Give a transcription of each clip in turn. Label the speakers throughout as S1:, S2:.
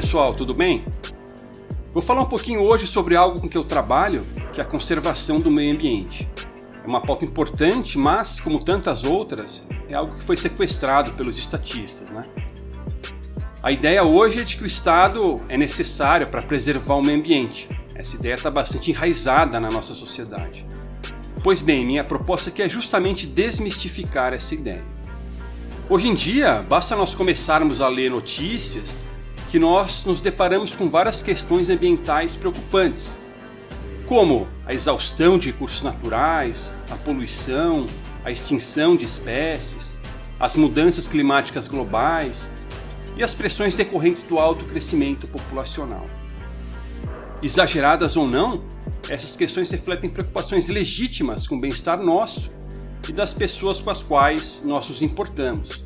S1: pessoal, tudo bem? Vou falar um pouquinho hoje sobre algo com que eu trabalho, que é a conservação do meio ambiente. É uma pauta importante, mas, como tantas outras, é algo que foi sequestrado pelos estatistas, né? A ideia hoje é de que o Estado é necessário para preservar o meio ambiente. Essa ideia está bastante enraizada na nossa sociedade. Pois bem, minha proposta aqui é justamente desmistificar essa ideia. Hoje em dia, basta nós começarmos a ler notícias que nós nos deparamos com várias questões ambientais preocupantes, como a exaustão de recursos naturais, a poluição, a extinção de espécies, as mudanças climáticas globais e as pressões decorrentes do alto crescimento populacional. Exageradas ou não, essas questões refletem preocupações legítimas com o bem-estar nosso e das pessoas com as quais nós nos importamos.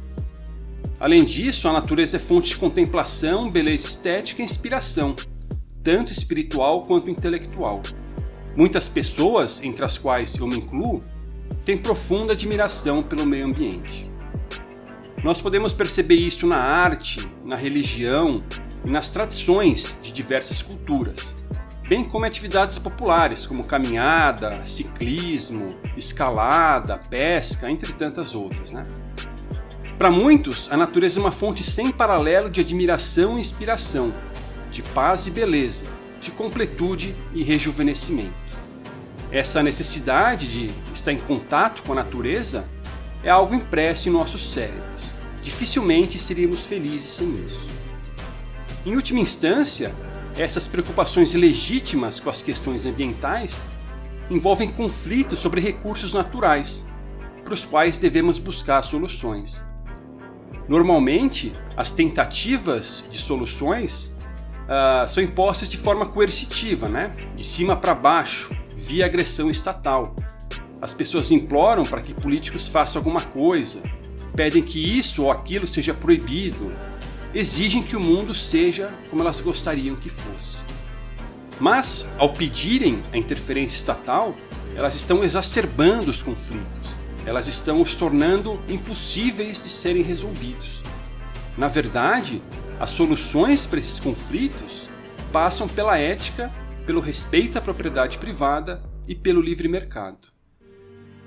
S1: Além disso, a natureza é fonte de contemplação, beleza estética e inspiração, tanto espiritual quanto intelectual. Muitas pessoas, entre as quais eu me incluo, têm profunda admiração pelo meio ambiente. Nós podemos perceber isso na arte, na religião e nas tradições de diversas culturas, bem como em atividades populares como caminhada, ciclismo, escalada, pesca, entre tantas outras, né? Para muitos, a natureza é uma fonte sem paralelo de admiração e inspiração, de paz e beleza, de completude e rejuvenescimento. Essa necessidade de estar em contato com a natureza é algo impresso em nossos cérebros. Dificilmente seríamos felizes sem isso. Em última instância, essas preocupações legítimas com as questões ambientais envolvem conflitos sobre recursos naturais, para os quais devemos buscar soluções. Normalmente, as tentativas de soluções são impostas de forma coercitiva, né? De cima para baixo, via agressão estatal. As pessoas imploram para que políticos façam alguma coisa, pedem que isso ou aquilo seja proibido, exigem que o mundo seja como elas gostariam que fosse. Mas, ao pedirem a interferência estatal, elas estão exacerbando os conflitos, elas estão os tornando impossíveis de serem resolvidos. Na verdade, as soluções para esses conflitos passam pela ética, pelo respeito à propriedade privada e pelo livre mercado.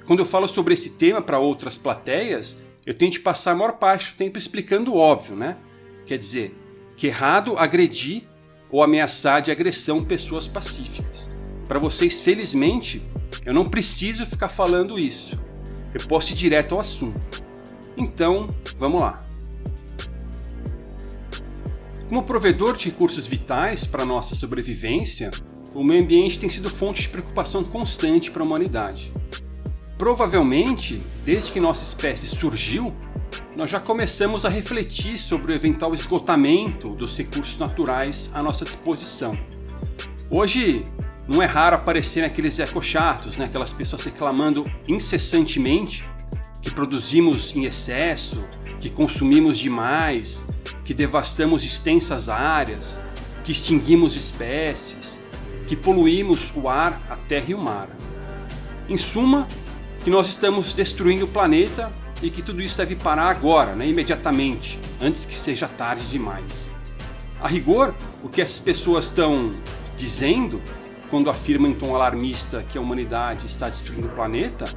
S1: Quando eu falo sobre esse tema para outras plateias, eu tento passar a maior parte do tempo explicando o óbvio, né? Quer dizer, que é errado agredir ou ameaçar de agressão pessoas pacíficas. Para vocês, felizmente, eu não preciso ficar falando isso. Eu posso ir direto ao assunto. Então, vamos lá. Como provedor de recursos vitais para a nossa sobrevivência, o meio ambiente tem sido fonte de preocupação constante para a humanidade. Provavelmente, desde que nossa espécie surgiu, nós já começamos a refletir sobre o eventual esgotamento dos recursos naturais à nossa disposição. Hoje, não é raro aparecer aqueles ecochatos, né? Aquelas pessoas reclamando incessantemente que produzimos em excesso, que consumimos demais, que devastamos extensas áreas, que extinguimos espécies, que poluímos o ar, a terra e o mar. Em suma, que nós estamos destruindo o planeta e que tudo isso deve parar agora, né, imediatamente, antes que seja tarde demais. A rigor, o que essas pessoas estão dizendo, quando afirmam em tom alarmista que a humanidade está destruindo o planeta,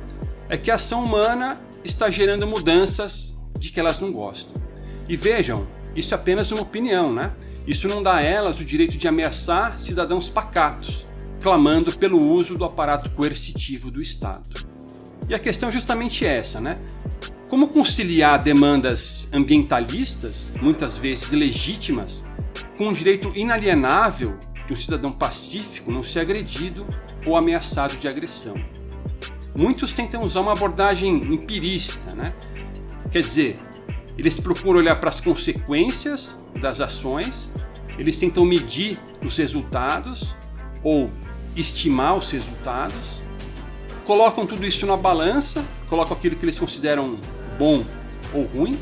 S1: é que a ação humana está gerando mudanças de que elas não gostam. E vejam, isso é apenas uma opinião, né? Isso não dá a elas o direito de ameaçar cidadãos pacatos, clamando pelo uso do aparato coercitivo do Estado. E a questão é justamente essa, né? Como conciliar demandas ambientalistas, muitas vezes legítimas, com o direito inalienável de um cidadão pacífico não ser agredido ou ameaçado de agressão? Muitos tentam usar uma abordagem empirista, né? Quer dizer, eles procuram olhar para as consequências das ações, eles tentam medir os resultados ou estimar os resultados, colocam tudo isso na balança, colocam aquilo que eles consideram bom ou ruim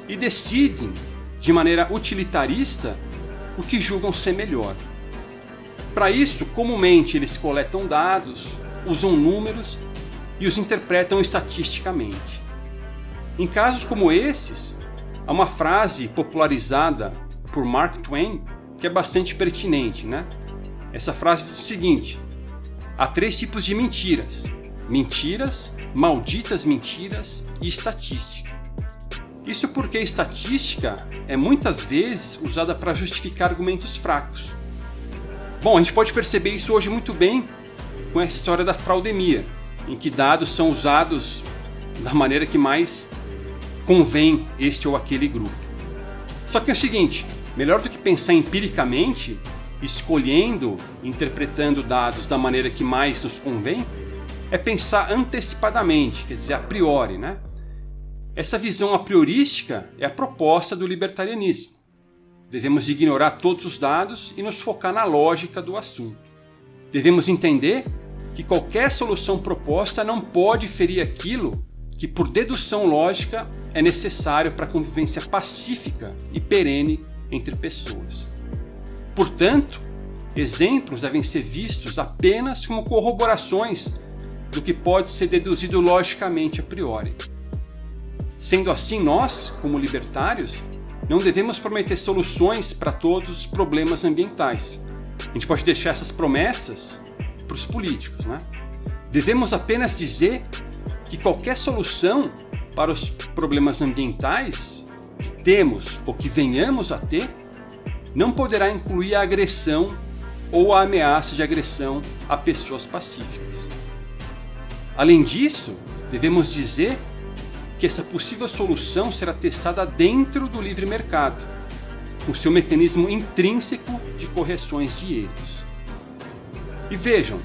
S1: e decidem, de maneira utilitarista, o que julgam ser melhor. Para isso, comumente eles coletam dados, usam números e os interpretam estatisticamente. Em casos como esses, há uma frase popularizada por Mark Twain que é bastante pertinente, né? Essa frase diz o seguinte: há 3 tipos de mentiras: mentiras, malditas mentiras e estatística. Isso porque a estatística é muitas vezes usada para justificar argumentos fracos. Bom, a gente pode perceber isso hoje muito bem com essa história da fraudemia, em que dados são usados da maneira que mais convém este ou aquele grupo. Só que é o seguinte, melhor do que pensar empiricamente, escolhendo, interpretando dados da maneira que mais nos convém, é pensar antecipadamente, quer dizer, a priori, né? Essa visão a priorística é a proposta do libertarianismo. Devemos ignorar todos os dados e nos focar na lógica do assunto. Devemos entender que qualquer solução proposta não pode ferir aquilo que, por dedução lógica, é necessário para a convivência pacífica e perene entre pessoas. Portanto, exemplos devem ser vistos apenas como corroborações do que pode ser deduzido logicamente a priori. Sendo assim, nós, como libertários, não devemos prometer soluções para todos os problemas ambientais. A gente pode deixar essas promessas para os políticos, né? Devemos apenas dizer que qualquer solução para os problemas ambientais que temos ou que venhamos a ter não poderá incluir a agressão ou a ameaça de agressão a pessoas pacíficas. Além disso, devemos dizer que essa possível solução será testada dentro do livre mercado, com seu mecanismo intrínseco de correções de erros. E vejam,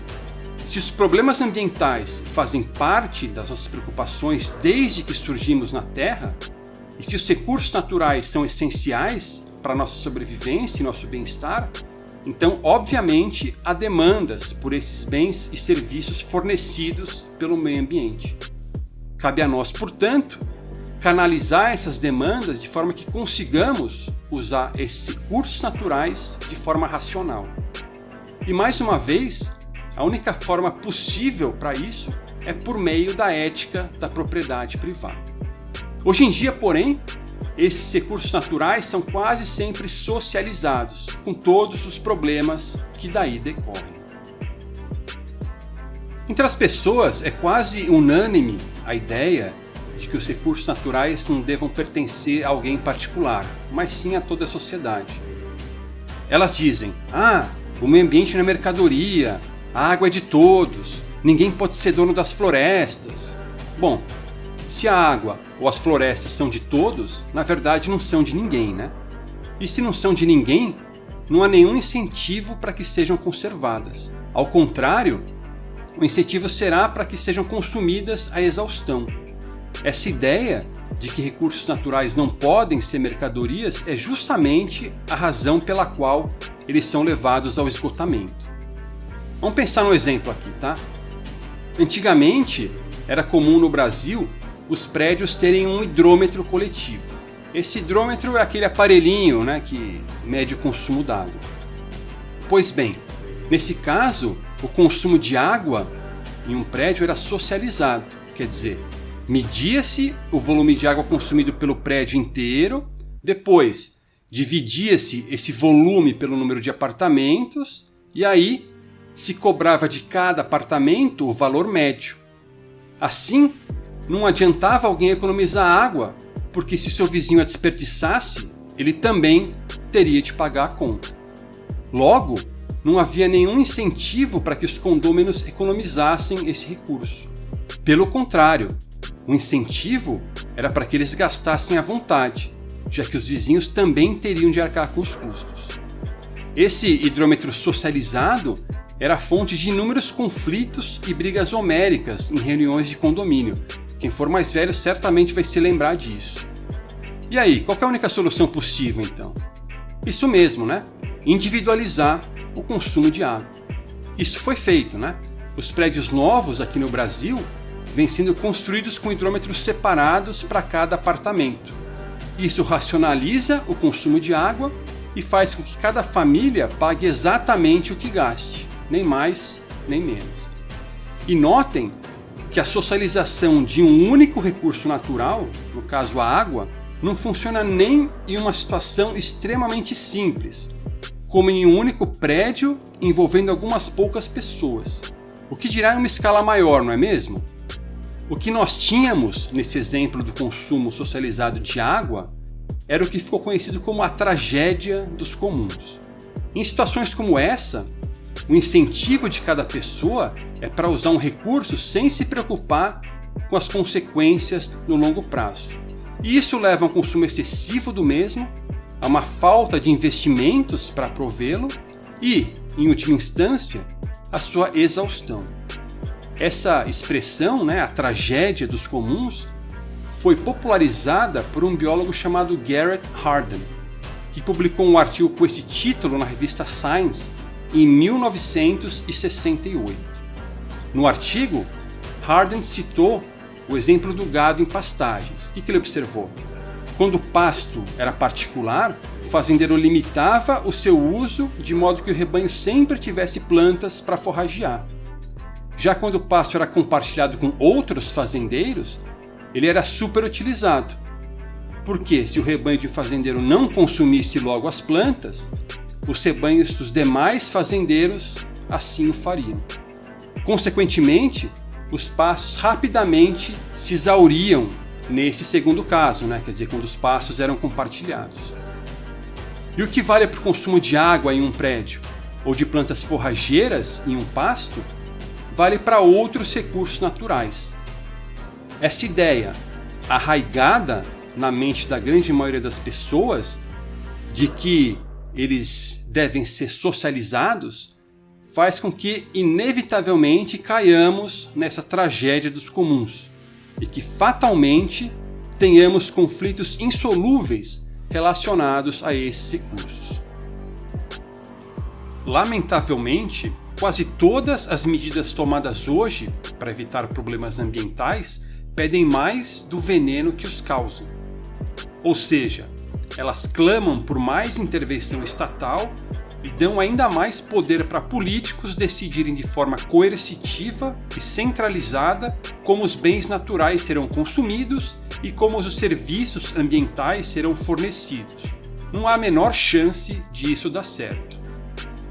S1: se os problemas ambientais fazem parte das nossas preocupações desde que surgimos na Terra, e se os recursos naturais são essenciais para a nossa sobrevivência e nosso bem-estar, então, obviamente, há demandas por esses bens e serviços fornecidos pelo meio ambiente. Cabe a nós, portanto, canalizar essas demandas de forma que consigamos usar esses recursos naturais de forma racional. E mais uma vez, a única forma possível para isso é por meio da ética da propriedade privada. Hoje em dia, porém, esses recursos naturais são quase sempre socializados, com todos os problemas que daí decorrem. Entre as pessoas é quase unânime a ideia de que os recursos naturais não devam pertencer a alguém em particular, mas sim a toda a sociedade. Elas dizem: o meio ambiente não é mercadoria, a água é de todos, ninguém pode ser dono das florestas. Bom, se a água ou as florestas são de todos, na verdade não são de ninguém, né? E se não são de ninguém, não há nenhum incentivo para que sejam conservadas. Ao contrário, o incentivo será para que sejam consumidas à exaustão. Essa ideia de que recursos naturais não podem ser mercadorias é justamente a razão pela qual eles são levados ao esgotamento. Vamos pensar no exemplo aqui, tá? Antigamente, era comum no Brasil os prédios terem um hidrômetro coletivo. Esse hidrômetro é aquele aparelhinho, né, que mede o consumo d'água. Pois bem, nesse caso, o consumo de água em um prédio era socializado, quer dizer, media-se o volume de água consumido pelo prédio inteiro, depois dividia-se esse volume pelo número de apartamentos e aí se cobrava de cada apartamento o valor médio. Assim, não adiantava alguém economizar água, porque se seu vizinho a desperdiçasse, ele também teria de pagar a conta. Logo, não havia nenhum incentivo para que os condôminos economizassem esse recurso. Pelo contrário, o incentivo era para que eles gastassem à vontade, já que os vizinhos também teriam de arcar com os custos. Esse hidrômetro socializado era fonte de inúmeros conflitos e brigas homéricas em reuniões de condomínio. Quem for mais velho certamente vai se lembrar disso. E aí, qual que é a única solução possível então? Isso mesmo, né? Individualizar o consumo de água. Isso foi feito, né? Os prédios novos aqui no Brasil vêm sendo construídos com hidrômetros separados para cada apartamento. Isso racionaliza o consumo de água e faz com que cada família pague exatamente o que gaste, nem mais nem menos. E notem que a socialização de um único recurso natural, no caso a água, não funciona nem em uma situação extremamente simples, como em um único prédio envolvendo algumas poucas pessoas. O que dirá em uma escala maior, não é mesmo? O que nós tínhamos nesse exemplo do consumo socializado de água era o que ficou conhecido como a tragédia dos comuns. Em situações como essa, o incentivo de cada pessoa é para usar um recurso sem se preocupar com as consequências no longo prazo. E isso leva a um consumo excessivo do mesmo, a uma falta de investimentos para provê-lo e, em última instância, a sua exaustão. Essa expressão, a tragédia dos comuns, foi popularizada por um biólogo chamado Garrett Hardin, que publicou um artigo com esse título na revista Science em 1968. No artigo, Hardin citou o exemplo do gado em pastagens. O que ele observou? Quando o pasto era particular, o fazendeiro limitava o seu uso de modo que o rebanho sempre tivesse plantas para forragear. Já quando o pasto era compartilhado com outros fazendeiros, ele era superutilizado. Porque se o rebanho de um fazendeiro não consumisse logo as plantas, os rebanhos dos demais fazendeiros assim o fariam. Consequentemente, os pastos rapidamente se exauriam nesse segundo caso, quer dizer, quando os pastos eram compartilhados. E o que vale para o consumo de água em um prédio, ou de plantas forrageiras em um pasto, vale para outros recursos naturais. Essa ideia, arraigada na mente da grande maioria das pessoas, de que eles devem ser socializados, faz com que, inevitavelmente, caiamos nessa tragédia dos comuns e que, fatalmente, tenhamos conflitos insolúveis relacionados a esses recursos. Lamentavelmente, quase todas as medidas tomadas hoje para evitar problemas ambientais pedem mais do veneno que os causam. Ou seja, elas clamam por mais intervenção estatal e dão ainda mais poder para políticos decidirem de forma coercitiva e centralizada como os bens naturais serão consumidos e como os serviços ambientais serão fornecidos. Não há a menor chance de isso dar certo.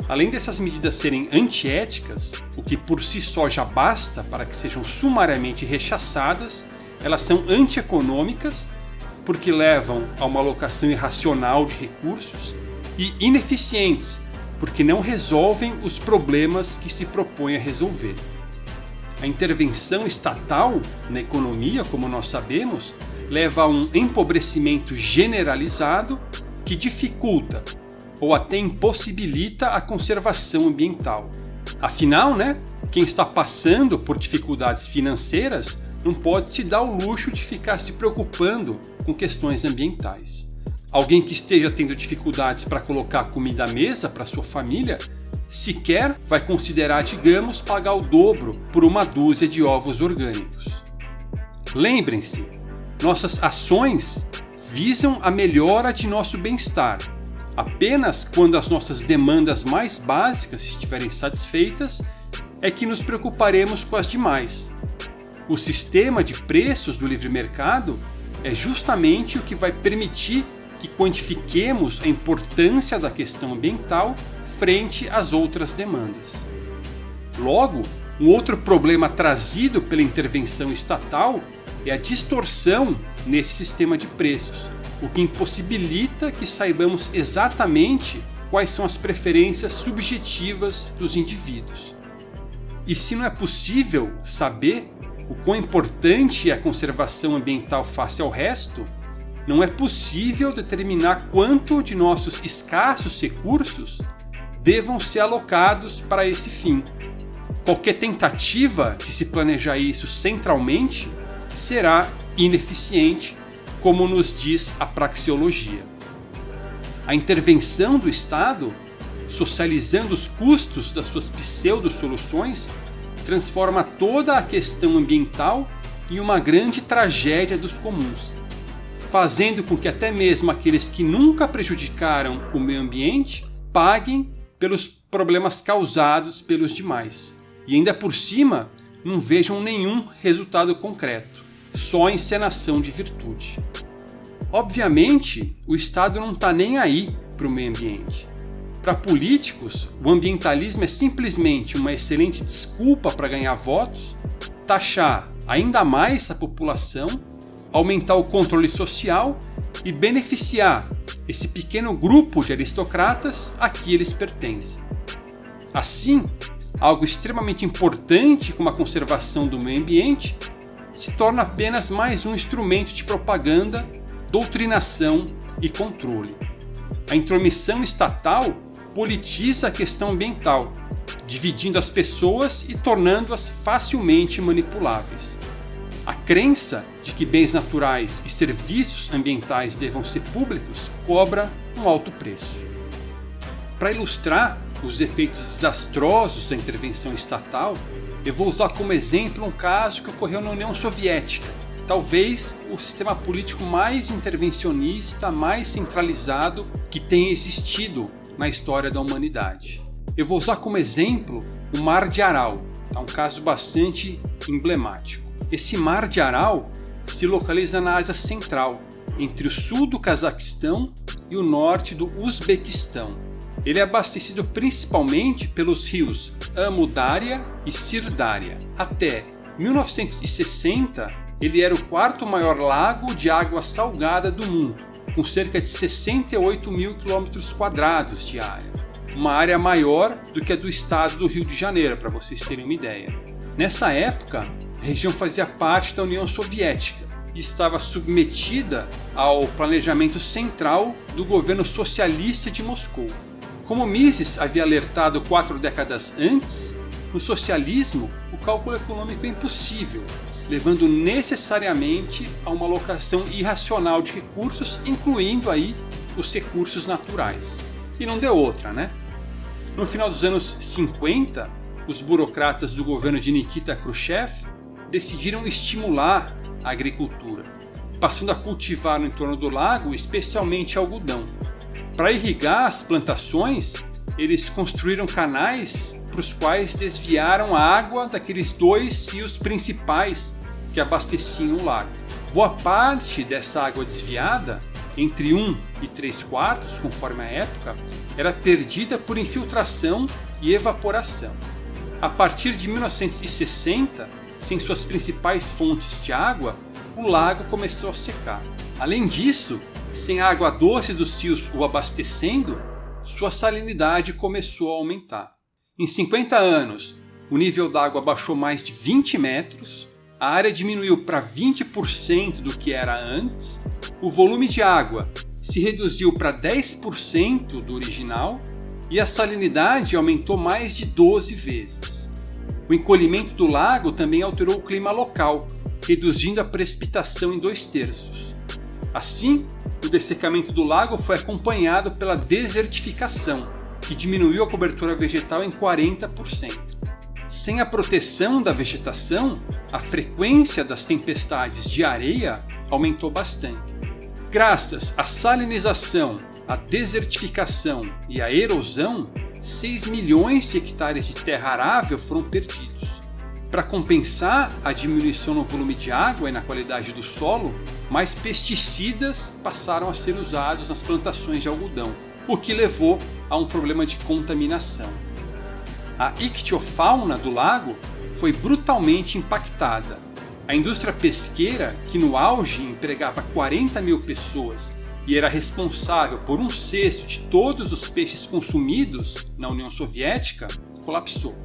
S1: Além dessas medidas serem antiéticas, o que por si só já basta para que sejam sumariamente rechaçadas, elas são antieconômicas porque levam a uma alocação irracional de recursos e ineficientes, porque não resolvem os problemas que se propõem a resolver. A intervenção estatal na economia, como nós sabemos, leva a um empobrecimento generalizado que dificulta ou até impossibilita a conservação ambiental. Afinal, quem está passando por dificuldades financeiras não pode se dar o luxo de ficar se preocupando com questões ambientais. Alguém que esteja tendo dificuldades para colocar comida à mesa para sua família, sequer vai considerar, digamos, pagar o dobro por uma dúzia de ovos orgânicos. Lembrem-se, nossas ações visam a melhora de nosso bem-estar. Apenas quando as nossas demandas mais básicas estiverem satisfeitas é que nos preocuparemos com as demais. O sistema de preços do livre mercado é justamente o que vai permitir que quantifiquemos a importância da questão ambiental frente às outras demandas. Logo, um outro problema trazido pela intervenção estatal é a distorção nesse sistema de preços, o que impossibilita que saibamos exatamente quais são as preferências subjetivas dos indivíduos. E se não é possível saber o quão importante é a conservação ambiental face ao resto, não é possível determinar quanto de nossos escassos recursos devam ser alocados para esse fim. Qualquer tentativa de se planejar isso centralmente será ineficiente, como nos diz a praxeologia. A intervenção do Estado, socializando os custos das suas pseudo-soluções, transforma toda a questão ambiental em uma grande tragédia dos comuns, fazendo com que até mesmo aqueles que nunca prejudicaram o meio ambiente paguem pelos problemas causados pelos demais. E ainda por cima, não vejam nenhum resultado concreto, só encenação de virtude. Obviamente, o Estado não está nem aí para o meio ambiente. Para políticos, o ambientalismo é simplesmente uma excelente desculpa para ganhar votos, taxar ainda mais a população, aumentar o controle social e beneficiar esse pequeno grupo de aristocratas a que eles pertencem. Assim, algo extremamente importante como a conservação do meio ambiente se torna apenas mais um instrumento de propaganda, doutrinação e controle. A intromissão estatal politiza a questão ambiental, dividindo as pessoas e tornando-as facilmente manipuláveis. A crença de que bens naturais e serviços ambientais devam ser públicos cobra um alto preço. Para ilustrar os efeitos desastrosos da intervenção estatal, eu vou usar como exemplo um caso que ocorreu na União Soviética, talvez o sistema político mais intervencionista, mais centralizado que tenha existido na história da humanidade. Eu vou usar como exemplo o Mar de Aral, um caso bastante emblemático. Esse Mar de Aral se localiza na Ásia Central, entre o sul do Cazaquistão e o norte do Uzbequistão. Ele é abastecido principalmente pelos rios Amudarya e Sirdarya. Até 1960, ele era o quarto maior lago de água salgada do mundo, com cerca de 68 mil km² de área. Uma área maior do que a do estado do Rio de Janeiro, para vocês terem uma ideia. Nessa época, a região fazia parte da União Soviética e estava submetida ao planejamento central do governo socialista de Moscou. Como Mises havia alertado 4 décadas antes, no socialismo o cálculo econômico é impossível, levando necessariamente a uma alocação irracional de recursos, incluindo aí os recursos naturais. E não deu outra, né? No final dos anos 50, os burocratas do governo de Nikita Khrushchev decidiram estimular a agricultura, passando a cultivar no entorno do lago especialmente algodão. Para irrigar as plantações, eles construíram canais para os quais desviaram a água daqueles 2 rios principais que abasteciam o lago. Boa parte dessa água desviada, entre 1 e 3/4, conforme a época, era perdida por infiltração e evaporação. A partir de 1960, sem suas principais fontes de água, o lago começou a secar. Além disso, sem a água doce dos rios o abastecendo, sua salinidade começou a aumentar. Em 50 anos, o nível da água baixou mais de 20 metros, a área diminuiu para 20% do que era antes, o volume de água se reduziu para 10% do original e a salinidade aumentou mais de 12 vezes. O encolhimento do lago também alterou o clima local, reduzindo a precipitação em 2/3. Assim, o dessecamento do lago foi acompanhado pela desertificação, que diminuiu a cobertura vegetal em 40%. Sem a proteção da vegetação, a frequência das tempestades de areia aumentou bastante. Graças à salinização, à desertificação e à erosão, 6 milhões de hectares de terra arável foram perdidos. Para compensar a diminuição no volume de água e na qualidade do solo, mais pesticidas passaram a ser usados nas plantações de algodão, o que levou a um problema de contaminação. A ictiofauna do lago foi brutalmente impactada. A indústria pesqueira, que no auge empregava 40 mil pessoas e era responsável por 1/6 de todos os peixes consumidos na União Soviética, colapsou.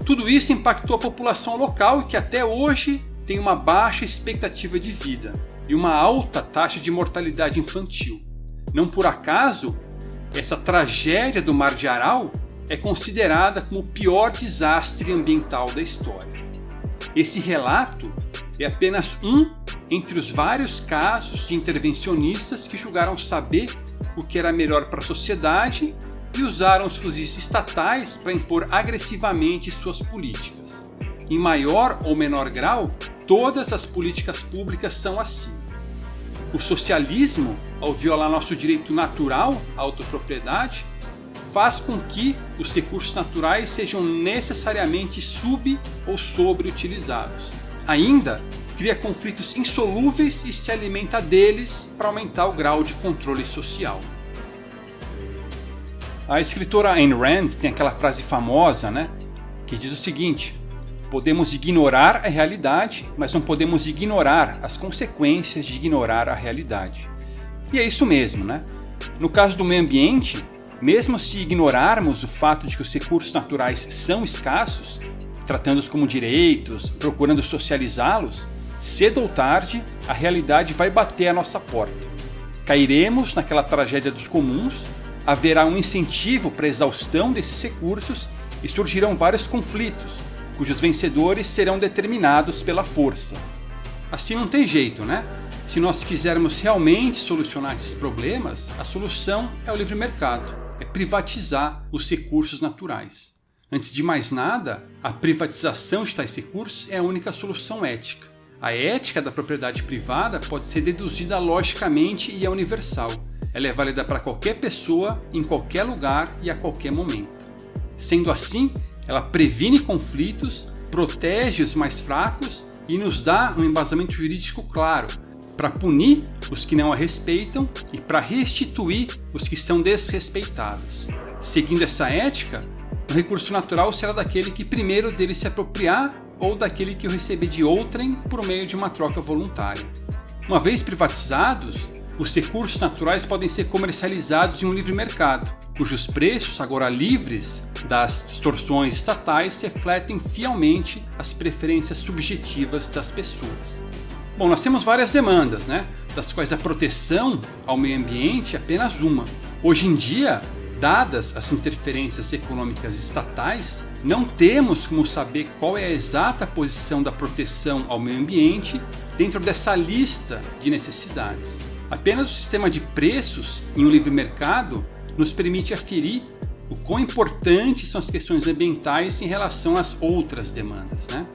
S1: Tudo isso impactou a população local, que até hoje tem uma baixa expectativa de vida e uma alta taxa de mortalidade infantil. Não por acaso, essa tragédia do Mar de Aral é considerada como o pior desastre ambiental da história. Esse relato é apenas um entre os vários casos de intervencionistas que julgaram saber o que era melhor para a sociedade e usaram os fuzis estatais para impor agressivamente suas políticas. Em maior ou menor grau, todas as políticas públicas são assim. O socialismo, ao violar nosso direito natural à autopropriedade, faz com que os recursos naturais sejam necessariamente sub- ou sobreutilizados. Ainda cria conflitos insolúveis e se alimenta deles para aumentar o grau de controle social. A escritora Ayn Rand tem aquela frase famosa, né, que diz o seguinte: podemos ignorar a realidade, mas não podemos ignorar as consequências de ignorar a realidade. E é isso mesmo, né? No caso do meio ambiente, mesmo se ignorarmos o fato de que os recursos naturais são escassos, tratando-os como direitos, procurando socializá-los, cedo ou tarde a realidade vai bater à nossa porta. Cairemos naquela tragédia dos comuns, haverá um incentivo para a exaustão desses recursos e surgirão vários conflitos, cujos vencedores serão determinados pela força. Assim não tem jeito, né? Se nós quisermos realmente solucionar esses problemas, a solução é o livre mercado, é privatizar os recursos naturais. Antes de mais nada, a privatização de tais recursos é a única solução ética. A ética da propriedade privada pode ser deduzida logicamente e é universal. Ela é válida para qualquer pessoa, em qualquer lugar e a qualquer momento. Sendo assim, ela previne conflitos, protege os mais fracos e nos dá um embasamento jurídico claro para punir os que não a respeitam e para restituir os que são desrespeitados. Seguindo essa ética, o recurso natural será daquele que primeiro dele se apropriar ou daquele que o receber de outrem por meio de uma troca voluntária. Uma vez privatizados, os recursos naturais podem ser comercializados em um livre mercado, cujos preços, agora livres das distorções estatais, refletem fielmente as preferências subjetivas das pessoas. Bom, nós temos várias demandas, né? Das quais a proteção ao meio ambiente é apenas uma. Hoje em dia, dadas as interferências econômicas estatais, não temos como saber qual é a exata posição da proteção ao meio ambiente dentro dessa lista de necessidades. Apenas o sistema de preços em um livre mercado nos permite aferir o quão importantes são as questões ambientais em relação às outras demandas, né?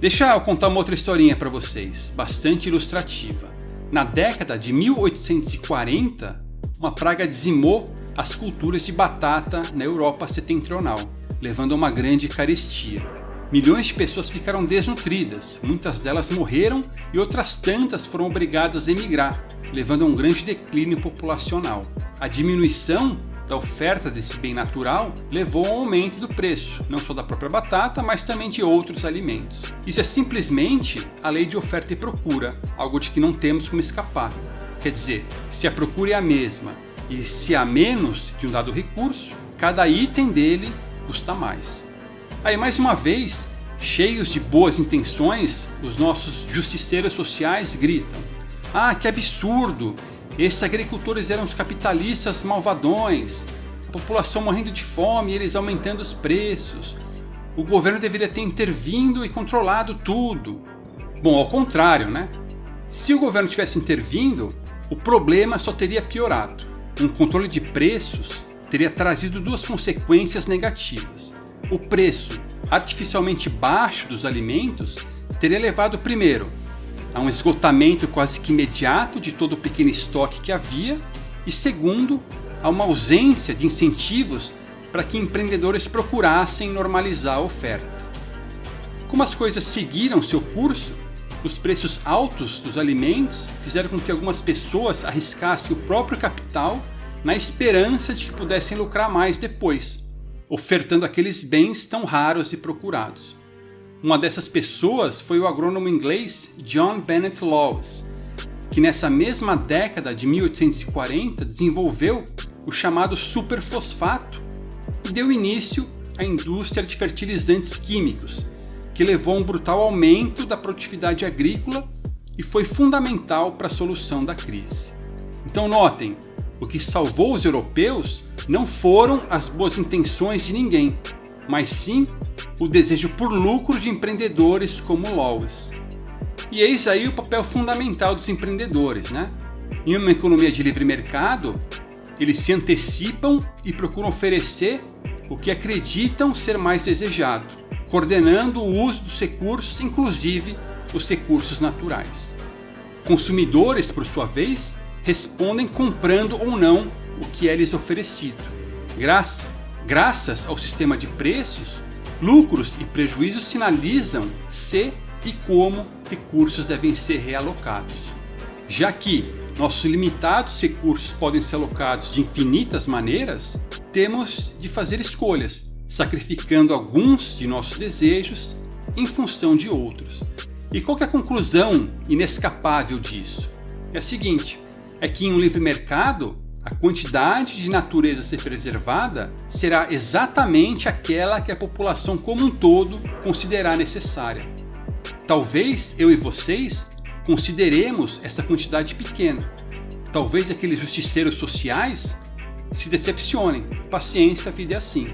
S1: Deixa eu contar uma outra historinha para vocês, bastante ilustrativa. Na década de 1840, uma praga dizimou as culturas de batata na Europa setentrional, levando a uma grande carestia. Milhões de pessoas ficaram desnutridas, muitas delas morreram e outras tantas foram obrigadas a emigrar, levando a um grande declínio populacional. A diminuição da oferta desse bem natural levou ao aumento do preço, não só da própria batata, mas também de outros alimentos. Isso é simplesmente a lei de oferta e procura, algo de que não temos como escapar. Quer dizer, se a procura é a mesma e se há menos de um dado recurso, cada item dele custa mais. Aí mais uma vez, cheios de boas intenções, os nossos justiceiros sociais gritam: "Ah, que absurdo! Esses agricultores eram os capitalistas malvadões, a população morrendo de fome e eles aumentando os preços. O governo deveria ter intervindo e controlado tudo." Bom, ao contrário, né? Se o governo tivesse intervindo, o problema só teria piorado. Um controle de preços teria trazido duas consequências negativas. O preço artificialmente baixo dos alimentos teria levado, primeiro, a um esgotamento quase que imediato de todo o pequeno estoque que havia e, segundo, a uma ausência de incentivos para que empreendedores procurassem normalizar a oferta. Como as coisas seguiram seu curso, os preços altos dos alimentos fizeram com que algumas pessoas arriscassem o próprio capital na esperança de que pudessem lucrar mais depois, ofertando aqueles bens tão raros e procurados. Uma dessas pessoas foi o agrônomo inglês John Bennett Lawes, que nessa mesma década de 1840 desenvolveu o chamado superfosfato e deu início à indústria de fertilizantes químicos, que levou a um brutal aumento da produtividade agrícola e foi fundamental para a solução da crise. Então notem, o que salvou os europeus não foram as boas intenções de ninguém, mas sim o desejo por lucro de empreendedores como Lawes. E eis aí o papel fundamental dos empreendedores, né? Em uma economia de livre mercado, eles se antecipam e procuram oferecer o que acreditam ser mais desejado, coordenando o uso dos recursos, inclusive os recursos naturais. Consumidores, por sua vez, respondem comprando ou não o que é lhes oferecido. Graças ao sistema de preços, lucros e prejuízos sinalizam se e como recursos devem ser realocados. Já que nossos limitados recursos podem ser alocados de infinitas maneiras, temos de fazer escolhas, sacrificando alguns de nossos desejos em função de outros. E qual que é a conclusão inescapável disso? É a seguinte, é que em um livre mercado, a quantidade de natureza a ser preservada será exatamente aquela que a população como um todo considerar necessária. Talvez eu e vocês consideremos essa quantidade pequena. Talvez aqueles justiceiros sociais se decepcionem. Paciência, a vida é assim.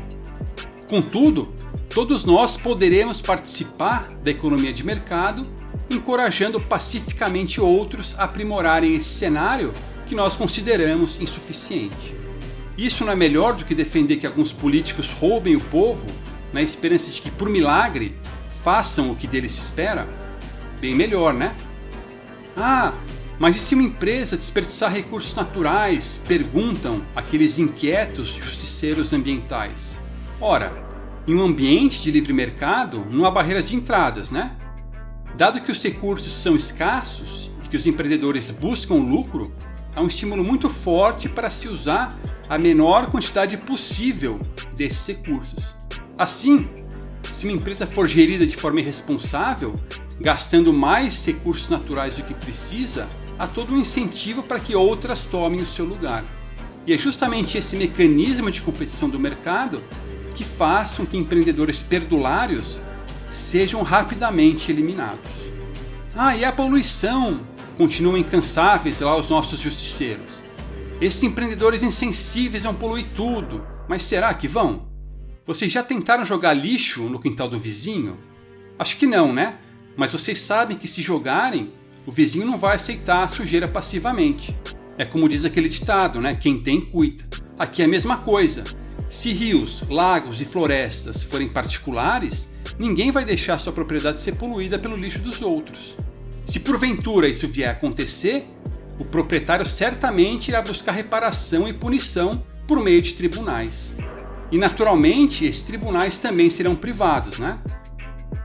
S1: Contudo, todos nós poderemos participar da economia de mercado, encorajando pacificamente outros a aprimorarem esse cenário que nós consideramos insuficiente. Isso não é melhor do que defender que alguns políticos roubem o povo na esperança de que, por milagre, façam o que deles se espera? Bem melhor, né? Mas e se uma empresa desperdiçar recursos naturais? Perguntam aqueles inquietos justiceiros ambientais. Ora, em um ambiente de livre mercado não há barreiras de entradas, né? Dado que os recursos são escassos e que os empreendedores buscam lucro, há um estímulo muito forte para se usar a menor quantidade possível desses recursos. Assim, se uma empresa for gerida de forma irresponsável, gastando mais recursos naturais do que precisa, há todo um incentivo para que outras tomem o seu lugar. E é justamente esse mecanismo de competição do mercado que faz com que empreendedores perdulários sejam rapidamente eliminados. E a poluição? Continuam incansáveis lá os nossos justiceiros. Esses empreendedores insensíveis vão poluir tudo, mas será que vão? Vocês já tentaram jogar lixo no quintal do vizinho? Acho que não, né? Mas vocês sabem que se jogarem, o vizinho não vai aceitar a sujeira passivamente. É como diz aquele ditado, né? Quem tem, cuida. Aqui é a mesma coisa. Se rios, lagos e florestas forem particulares, ninguém vai deixar sua propriedade ser poluída pelo lixo dos outros. Se porventura isso vier a acontecer, o proprietário certamente irá buscar reparação e punição por meio de tribunais. E naturalmente esses tribunais também serão privados, né?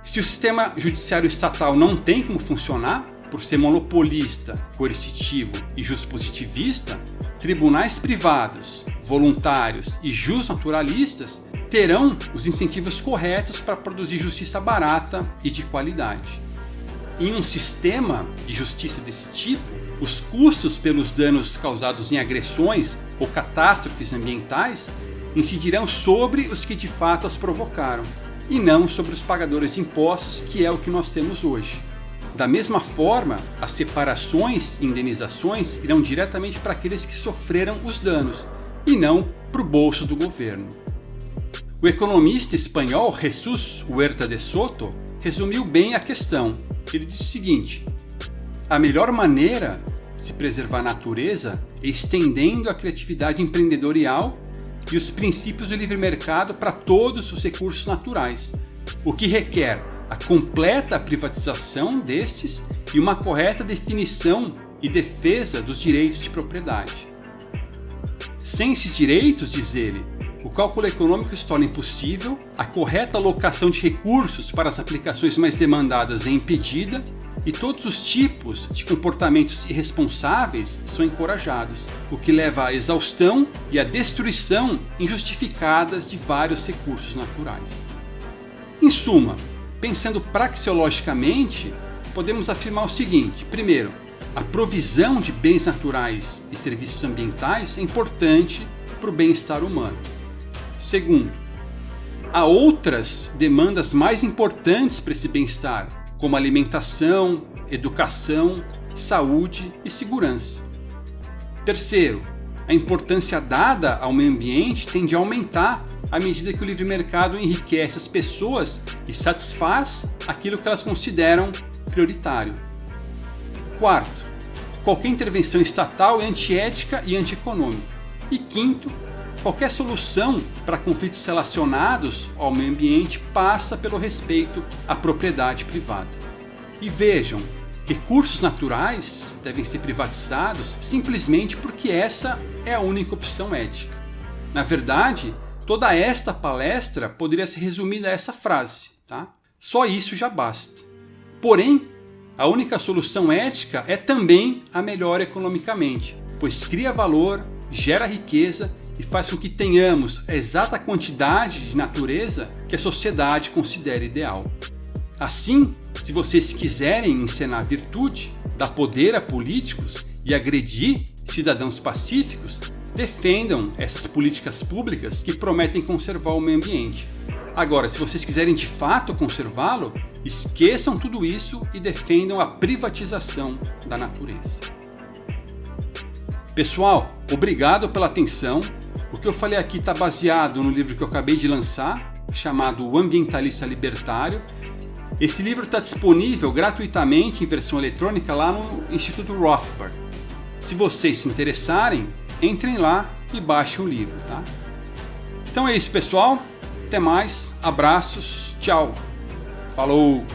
S1: Se o sistema judiciário estatal não tem como funcionar, por ser monopolista, coercitivo e justpositivista, tribunais privados, voluntários e justnaturalistas terão os incentivos corretos para produzir justiça barata e de qualidade. Em um sistema de justiça desse tipo, os custos pelos danos causados em agressões ou catástrofes ambientais incidirão sobre os que de fato as provocaram, e não sobre os pagadores de impostos, que é o que nós temos hoje. Da mesma forma, as separações e indenizações irão diretamente para aqueles que sofreram os danos, e não para o bolso do governo. O economista espanhol Jesús Huerta de Soto resumiu bem a questão. Ele disse o seguinte: a melhor maneira de se preservar a natureza é estendendo a criatividade empreendedorial e os princípios do livre mercado para todos os recursos naturais, o que requer a completa privatização destes e uma correta definição e defesa dos direitos de propriedade. Sem esses direitos, diz ele, o cálculo econômico se torna impossível, a correta alocação de recursos para as aplicações mais demandadas é impedida e todos os tipos de comportamentos irresponsáveis são encorajados, o que leva à exaustão e à destruição injustificadas de vários recursos naturais. Em suma, pensando praxeologicamente, podemos afirmar o seguinte: primeiro, a provisão de bens naturais e serviços ambientais é importante para o bem-estar humano. Segundo, há outras demandas mais importantes para esse bem-estar, como alimentação, educação, saúde e segurança. Terceiro, a importância dada ao meio ambiente tende a aumentar à medida que o livre mercado enriquece as pessoas e satisfaz aquilo que elas consideram prioritário. Quarto, qualquer intervenção estatal é antiética e antieconômica. E quinto, qualquer solução para conflitos relacionados ao meio ambiente passa pelo respeito à propriedade privada. E vejam, recursos naturais devem ser privatizados simplesmente porque essa é a única opção ética. Na verdade, toda esta palestra poderia ser resumida a essa frase, tá? Só isso já basta. Porém, a única solução ética é também a melhor economicamente, pois cria valor, gera riqueza e faz com que tenhamos a exata quantidade de natureza que a sociedade considera ideal. Assim, se vocês quiserem encenar virtude, dar poder a políticos e agredir cidadãos pacíficos, defendam essas políticas públicas que prometem conservar o meio ambiente. Agora, se vocês quiserem de fato conservá-lo, esqueçam tudo isso e defendam a privatização da natureza. Pessoal, obrigado pela atenção. O que eu falei aqui está baseado no livro que eu acabei de lançar, chamado O Ambientalista Libertário. Esse livro está disponível gratuitamente em versão eletrônica lá no Instituto Rothbard. Se vocês se interessarem, entrem lá e baixem o livro, tá? Então é isso, pessoal. Até mais. Abraços. Tchau. Falou.